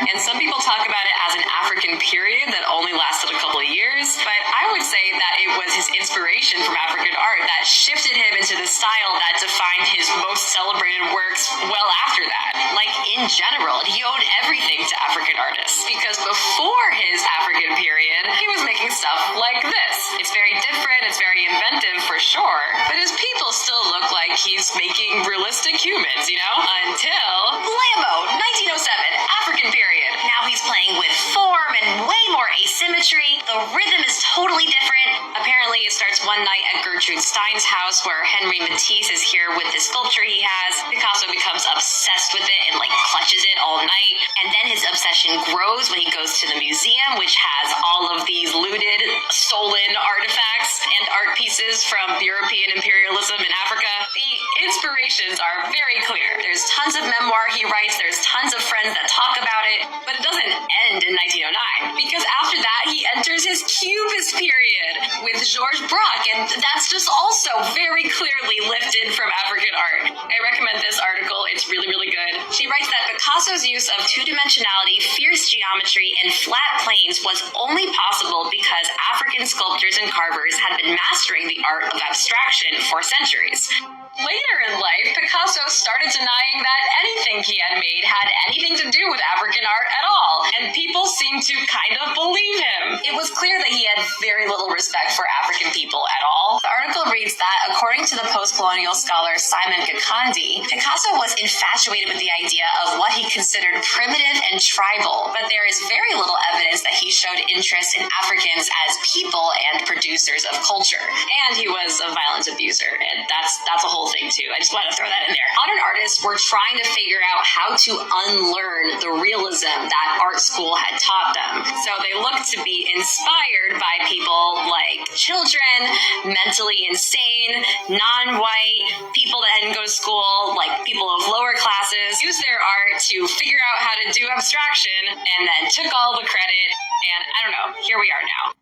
and some people talk about it as an African period that only lasted a couple of years, but I would say that it was his inspiration from African art that shifted him into the style that defined his most celebrated works well after that. Like, in general, he owed everything to African artists, because before his African period, he was making stuff like this. It's very different, it's very inventive for sure, but his people still look like he's making realistic humans, until Blammo, 1907, African period. Now he's playing with form and way more asymmetry. The rhythm is totally different. Apparently it starts one night at Gertrude Stein's house, where Henri Matisse is here with the sculpture he has. Picasso becomes obsessed with it and clutches it all night, and then his obsession grows when he goes to the museum, which has all of these looted, stolen artifacts and art pieces from European imperialism in Africa. The inspirations are very clear. There's tons of memoir he writes, there's tons of friends that talk about it, but it doesn't end in 1909, because after that he enters his Cubist period with Georges Braque, and that's just also very clearly lifted from African art. I recommend this article, it's really, really good. She writes that Picasso's use of two-dimensionality, fierce geometry, and flat planes was only possible because African sculptors and carvers had been mastering the art of abstraction for centuries. Later in life, Picasso started denying that anything he had made had anything to do with African art at all, and people seemed to kind of believe him. It was clear that he had very little respect for African people at all. The article reads that, according to the post-colonial scholar Simon Gikandi, Picasso was infatuated with the idea of what he considered primitive and tribal, but there is very little evidence that he showed interest in Africans as people and producers of culture. And he was a violent abuser, and that's a whole thing too. I just want to throw that in there. Modern artists were trying to figure out how to unlearn the realism that art school had taught them. So they looked to be inspired by people like children, mentally insane, non-white, people that didn't go to school, like people of lower classes, used their art to figure out how to do abstraction, and then took all the credit. And I don't know, here we are now.